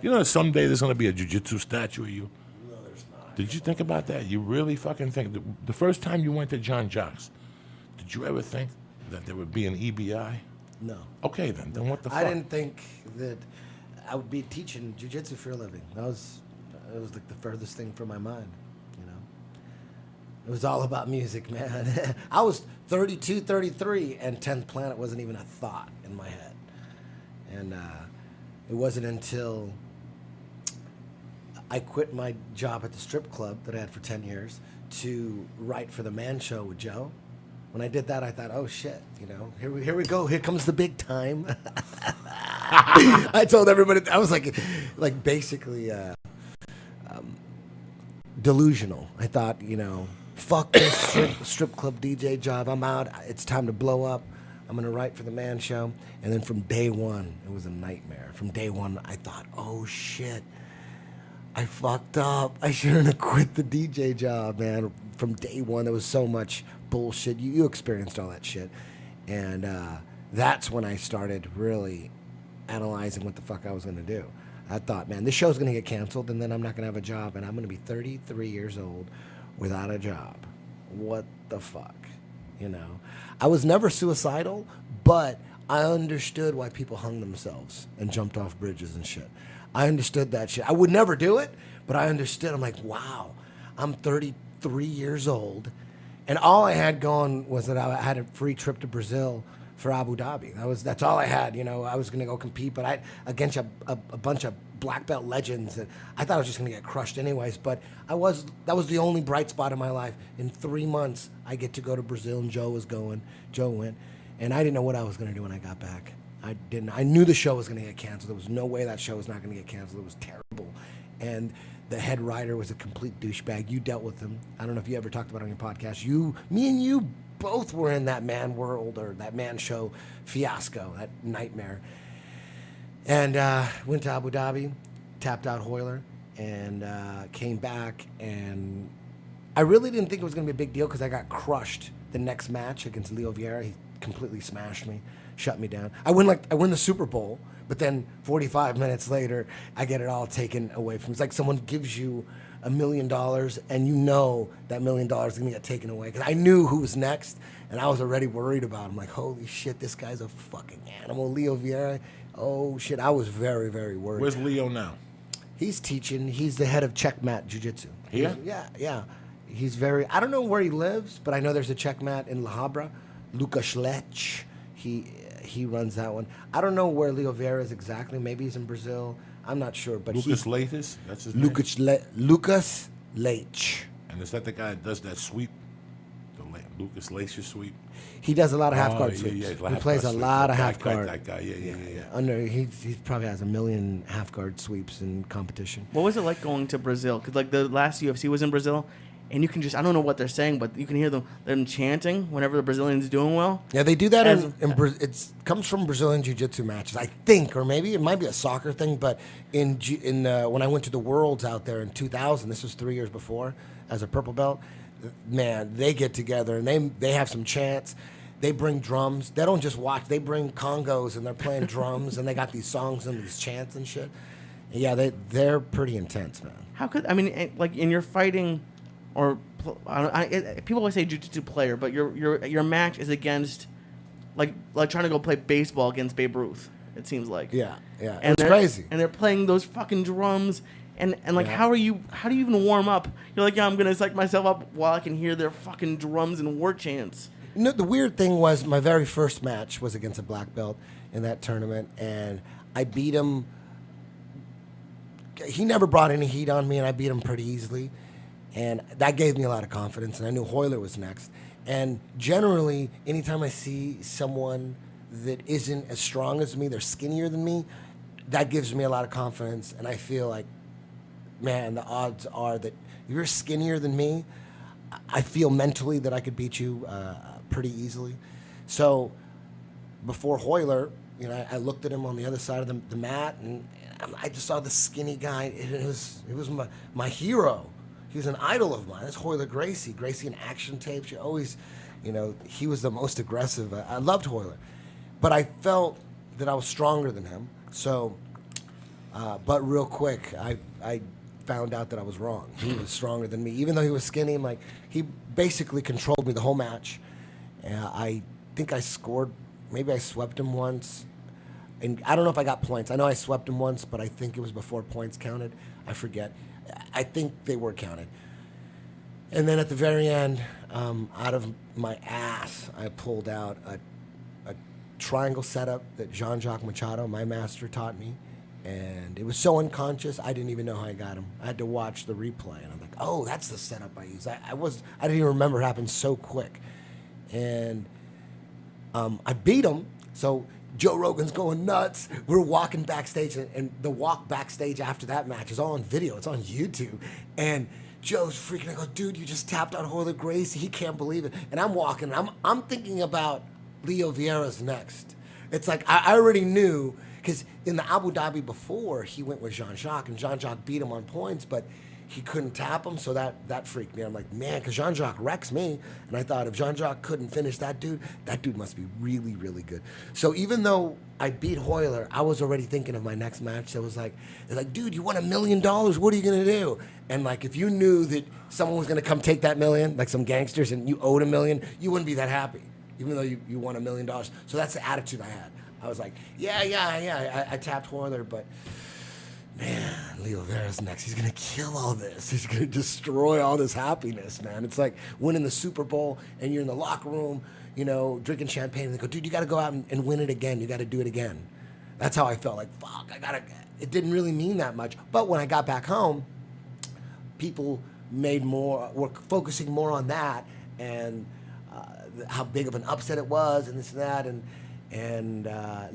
You know, someday there's going to be a jiu-jitsu statue of you. No, there's not. Did you think about that? You really fucking think? The first time you went to John Jacques, did you ever think that there would be an EBI? No. Okay, then what the fuck? I didn't think that I would be teaching jiu-jitsu for a living. It was like the furthest thing from my mind, you know. It was all about music, man. I was 32, 33, and 10th Planet wasn't even a thought in my head. And it wasn't until I quit my job at the strip club that I had for 10 years to write for the Man Show with Joe. When I did that, I thought, oh shit, you know, here we go. Here comes the big time. I told everybody, I was like basically delusional. I thought, you know, fuck this strip club DJ job. I'm out. It's time to blow up. I'm going to write for the Man Show. And then from day one, it was a nightmare. From day one, I thought, oh shit, I fucked up. I shouldn't have quit the DJ job, man. From day one, there was so much bullshit. You experienced all that shit. And that's when I started really analyzing what the fuck I was going to do. I thought, man, this show's going to get canceled, and then I'm not going to have a job, and I'm going to be 33 years old without a job. What the fuck? You know? I was never suicidal, but I understood why people hung themselves and jumped off bridges and shit. I understood that shit. I would never do it, but I understood. I'm like, wow, I'm 33 years old, and all I had going was that I had a free trip to Brazil for Abu Dhabi. That's all I had. You know, I was going to go compete, but against a bunch of black belt legends, and I thought I was just going to get crushed anyways. But that was the only bright spot in my life. In 3 months, I get to go to Brazil, and Joe went, and I didn't know what I was going to do when I got back. I knew the show was going to get canceled. There was no way that show was not going to get canceled. It was terrible, and the head writer was a complete douchebag. You dealt with him. I don't know if you ever talked about it on your podcast. Me and you both were in that Man World or that Man Show fiasco, that nightmare. And went to Abu Dhabi, tapped out Hoyler, and came back. And I really didn't think it was going to be a big deal because I got crushed the next match against Leo Vieira. He completely smashed me, shut me down. I win the Super Bowl, but then 45 minutes later, I get it all taken away from me. It's like someone gives you $1 million, and you know that $1 million is going to get taken away. Because I knew who was next, and I was already worried about him. Like, holy shit, this guy's a fucking animal. Leo Vieira, oh shit, I was very, very worried. Where's Leo now? He's teaching. He's the head of Checkmat Jiu-Jitsu. Here? Yeah. He's very, I don't know where he lives, but I know there's a Checkmat in La Habra. Lucas Lech, he runs that one. I don't know where Leo Vieira is exactly. Maybe he's in Brazil. I'm not sure, but Lucas Leites? That's his name? Lucas Lech. And is that the guy that does that sweep? The Lucas Leites sweep? He does a lot of half-guard sweeps. Yeah, he plays a lot of half-guard. That guy, yeah. He probably has 1 million half-guard sweeps in competition. What was it like going to Brazil? Because like the last UFC was in Brazil, and you can just, I don't know what they're saying, but you can hear them chanting whenever the Brazilian's doing well. Yeah, they do that it comes from Brazilian Jiu-Jitsu matches, I think, or maybe it might be a soccer thing, but when I went to the Worlds out there in 2000, this was 3 years before, as a purple belt, man, they get together and they have some chants. They bring drums. They don't just watch. They bring congos and they're playing drums and they got these songs and these chants and shit. And yeah, they're pretty intense, man. How could, I mean, like in your fighting, or people always say jiu-jitsu player, but your match is against like trying to go play baseball against Babe Ruth. It seems like. Yeah. And it's crazy. And they're playing those fucking drums, and like how do you even warm up? You're like, yeah, I'm gonna psych myself up while I can hear their fucking drums and war chants. No, the weird thing was my very first match was against a black belt in that tournament, and I beat him. He never brought any heat on me, and I beat him pretty easily. And that gave me a lot of confidence, and I knew Hoyler was next. And generally, anytime I see someone that isn't as strong as me, they're skinnier than me, that gives me a lot of confidence. And I feel like, man, the odds are that if you're skinnier than me, I feel mentally that I could beat you pretty easily. So before Hoyler, you know, I looked at him on the other side of the mat, and I just saw the skinny guy. It was my hero. He was an idol of mine. That's Hoyler Gracie. Gracie in action tapes. You always, you know, he was the most aggressive. I loved Hoyler. But I felt that I was stronger than him. So But real quick, I found out that I was wrong. He was stronger than me. Even though he was skinny, he basically controlled me the whole match. I think I scored, maybe I swept him once. And I don't know if I got points. I know I swept him once, but I think it was before points counted. I forget. I think they were counted. And then at the very end, out of my ass, I pulled out a triangle setup that Jean-Jacques Machado, my master, taught me. And it was so unconscious, I didn't even know how I got him. I had to watch the replay, and I'm like, oh, that's the setup I use. I didn't even remember it happened so quick. And I beat him, so Joe Rogan's going nuts. We're walking backstage, and the walk backstage after that match is all on video. It's on YouTube. And Joe's freaking. I go, dude, you just tapped out Hoyler Gracie. He can't believe it. And I'm walking. I'm thinking about Leo Vieira's next. It's like I already knew, because in the Abu Dhabi before, he went with Jean-Jacques, and Jean-Jacques beat him on points, but he couldn't tap him, so that freaked me. I'm like, man, because Jean-Jacques wrecks me. And I thought if Jean-Jacques couldn't finish that dude must be really, really good. So even though I beat Hoyler, I was already thinking of my next match. So it was like, dude, you won $1 million. What are you going to do? And like, if you knew that someone was going to come take that million, like some gangsters, and you owed $1 million, you wouldn't be that happy, even though you won $1 million. So that's the attitude I had. I was like, yeah, I tapped Hoyler, but man, Leo Vieira's next. He's going to kill all this. He's going to destroy all this happiness, man. It's like winning the Super Bowl, and you're in the locker room, drinking champagne, and they go, dude, you got to go out and win it again. You got to do it again. That's how I felt. Like, fuck, it didn't really mean that much. But when I got back home, people were focusing more on that, and how big of an upset it was, and this and that, and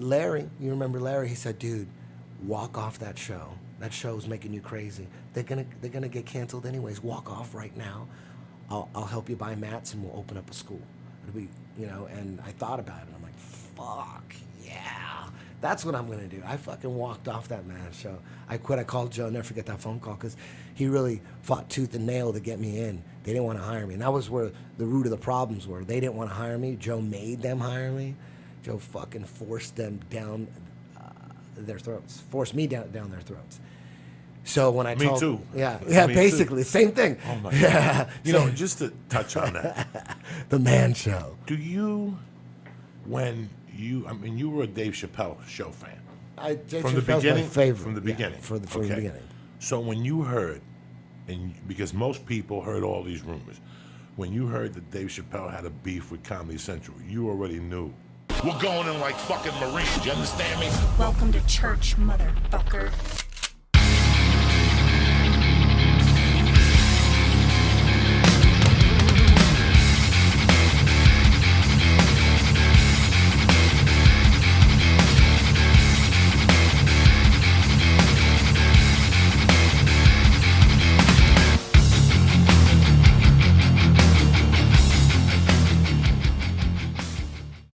Larry, you remember Larry? He said, dude, walk off that show. That show's making you crazy. They're gonna get canceled anyways. Walk off right now. I'll help you buy mats, and we'll open up a school. It'll be, and I thought about it. I'm like, fuck yeah, that's what I'm gonna do. I fucking walked off that man show. I quit. I called Joe. I'll never forget that phone call, because he really fought tooth and nail to get me in. They didn't want to hire me, and that was where the root of the problems were. They didn't want to hire me. Joe made them hire me. Joe fucking forced them down their throats, forced me down their throats. So when I told, too. Yeah, Me basically too. same thing. Oh my God. Just to touch on that, the man show. do you, you were a Dave Chappelle show fan Dave from the Chappelle's beginning. my favorite. From the beginning. From the beginning. So when you heard, and because most people heard all these rumors, when you heard that Dave Chappelle had a beef with Comedy Central, you already knew. We're going in like fucking Marines, you understand me? Welcome to church, motherfucker.